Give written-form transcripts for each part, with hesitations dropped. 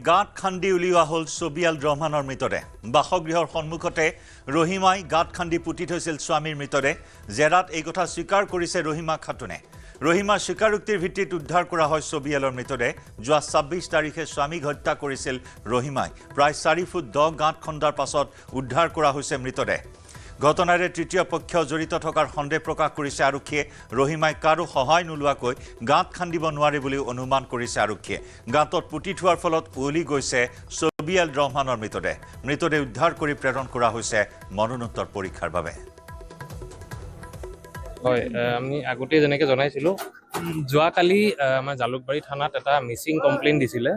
গাঁত খান্দি উলিওৱা হ'ল ছবিয়াল ৰহমানৰ মৃতদেহ। বাসগৃহৰ সন্মুখতে ৰহিমাই গাঁত খান্দি পুতি থৈছিল স্বামীৰ মৃতদেহ। জেৰাত এই কথা স্বীকাৰ কৰিছে ৰহিমা খাতুনে। ৰহিমাৰ স্বীকাৰোক্তিৰ ভিত্তিত উদ্ধাৰ কৰা হয় ছবিয়ালৰ মৃতদেহ। যোৱা ২৬ তাৰিখে স্বামীক হত্যা কৰিছিল ৰহিমাই। প্ৰায় ৪ ফুট দ গাঁত খন্দাৰ পাছত উদ্ধাৰ কৰা হৈছে মৃতদেহ। ঘটনাৰে তৃতীয় পক্ষ জড়িত থকাৰ সন্দেহ প্ৰকাশ কৰিছে আৰক্ষীয়ে। ৰহিমাই কাৰো সহায় নোলোৱাকৈ গাঁত খান্দিব নোৱাৰে বুলি অনুমান কৰিছে আৰক্ষীয়ে। গাঁতত পুতি থোৱাৰ ফলত উৱলি গৈছে ছবিয়াল ৰহমানৰ মৃতদেহ। মৃতদেহ উদ্ধাৰ কৰি প্ৰেৰণ কৰা হৈছে মৰণোত্তৰ পৰীক্ষাৰ বাবে। হয়, আমি আগতে যেনেকৈ জনাইছিলোঁ, যোৱাকালি আমাৰ জালুকবাৰী থানাত এটা মিচিং কমপ্লেইন দিছিলে।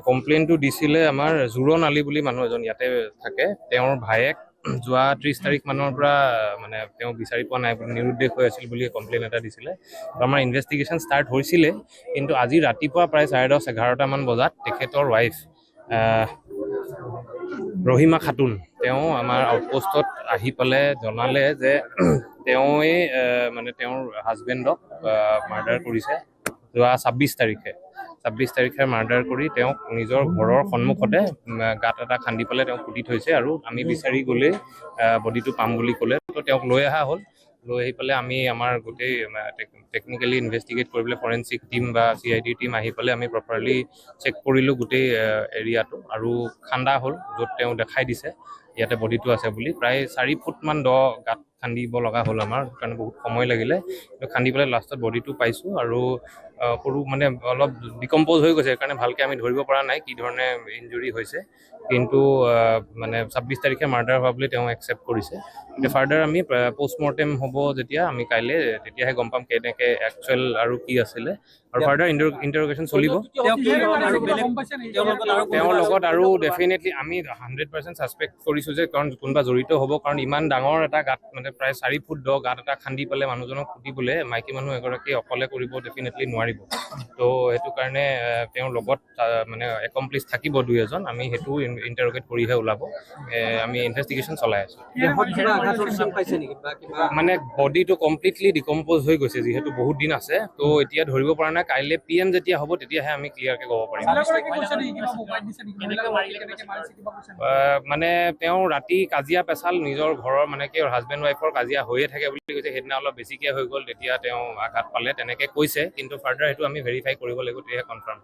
কমপ্লেইনটো দিছিলে আমাৰ জোৰণ আলী বুলি মানুহ এজন ইয়াতে থাকে। তেওঁৰ ভায়েক যোৱা ৩০ তাৰিখ মানৰ পৰা মানে তেওঁ বিচাৰি পোৱা নাই বুলি, নিৰুদ্দেশ হৈ আছিল বুলি কমপ্লেইন এটা দিছিলে। আমাৰ ইনভেষ্টিগেশ্যন ষ্টাৰ্ট হৈছিলে, কিন্তু আজি ৰাতিপুৱা প্ৰায় 10:30-11টামান বজাত তেখেতৰ ৱাইফ ৰহিমা খাতুন তেওঁ আমাৰ আউটপোষ্টত আহি পেলাই জনালে যে তেওঁৱে মানে তেওঁৰ হাজবেণ্ডক মাৰ্ডাৰ কৰিছে। যোৱা ২৬ তাৰিখে মাৰ্ডাৰ কৰি তেওঁক নিজৰ ঘৰৰ সন্মুখতে গাঁত এটা খান্দি পেলাই তেওঁক পুতি থৈছে, আৰু আমি বিচাৰি গ'লে বডিটো পাম বুলি ক'লে। তো তেওঁক লৈ অহা হ'ল। লৈ আহি পেলাই আমি আমাৰ গোটেই টেকনিকেলি ইনভেষ্টিগেট কৰিবলৈ ফৰেঞ্চিক টিম বা CID টিম আহি পেলাই আমি প্ৰপাৰলি চেক কৰিলোঁ গোটেই এৰিয়াটো, আৰু খান্দা হ'ল য'ত তেওঁ দেখাই দিছে ইয়াতে বডিটো আছে বুলি। প্ৰায় ৪ ফুটমান দ গাঁত খান্দিব লগা হ'ল আমাৰ, কাৰণে বহুত সময় লাগিলে। কিন্তু খান্দি পেলাই লাষ্টত বডিটো পাইছোঁ, আৰু সৰু মানে অলপ ডিকম্প'জ হৈ গৈছে, সেইকাৰণে ভালকৈ আমি ধৰিব পৰা নাই কি ধৰণে ইনজুৰি হৈছে। কিন্তু মানে ২৬ তাৰিখে মাৰ্ডাৰ হোৱা বুলি তেওঁ একচেপ্ট কৰিছে। এতিয়া ফাৰ্ডাৰ আমি পষ্টমৰ্টেম হ'ব যেতিয়া, আমি কাইলৈ তেতিয়াহে গম পাম কেনেকৈ একচুৱেল আৰু কি আছিলে, আৰু ফাৰ্ডাৰ ইণ্টাৰগেশ্যন চলিব। তেওঁৰ লগত আৰু ডেফিনেটলি আমি 100% ছাছপেক্ট কৰিছোঁ যে কাৰণ কোনোবা জড়িত হ'ব, কাৰণ ইমান ডাঙৰ এটা গাঁত, মানে প্ৰায় ৪ ফুট দ গাঁত এটা খান্দি পেলাই মানুহজনক পুতিবলৈ মাইকী মানুহ এগৰাকী অকলে কৰিব ডেফিনেটলি নোৱাৰিব। তো সেইটো কাৰণে তেওঁৰ লগত মানে একমপ্লিচ থাকিব ২-এজন। আমি সেইটো ইণ্টাৰগেট কৰিহে ওলাব। আমি ইনভেষ্টিগেশ্যন চলাই আছোঁ। মানে বডিটো কমপ্লিটলি ডিকম্প'জ হৈ গৈছে, যিহেতু বহুত দিন আছে। তো এতিয়া ধৰিব পৰা নাই। কাইলৈ PM যেতিয়া হ'ব তেতিয়াহে আমি ক্লিয়াৰকৈ ক'ব পাৰিম। মানে তেওঁ ৰাতি কাজিয়া পেচাল নিজৰ ঘৰৰ, মানে কি হাজবেণ্ড ৱাইফৰ কাজিয়া হৈয়ে থাকে বুলি কৈছে। সেইদিনা অলপ বেছিকৈ হৈ গ'ল, তেতিয়া তেওঁ আঘাত পালে তেনেকৈ কৈছে। কিন্তু ফাৰ্ডাৰ সেইটো আমি ভেৰিফাই কৰিব লাগিব, তেতিয়াহে কনফাৰ্ম।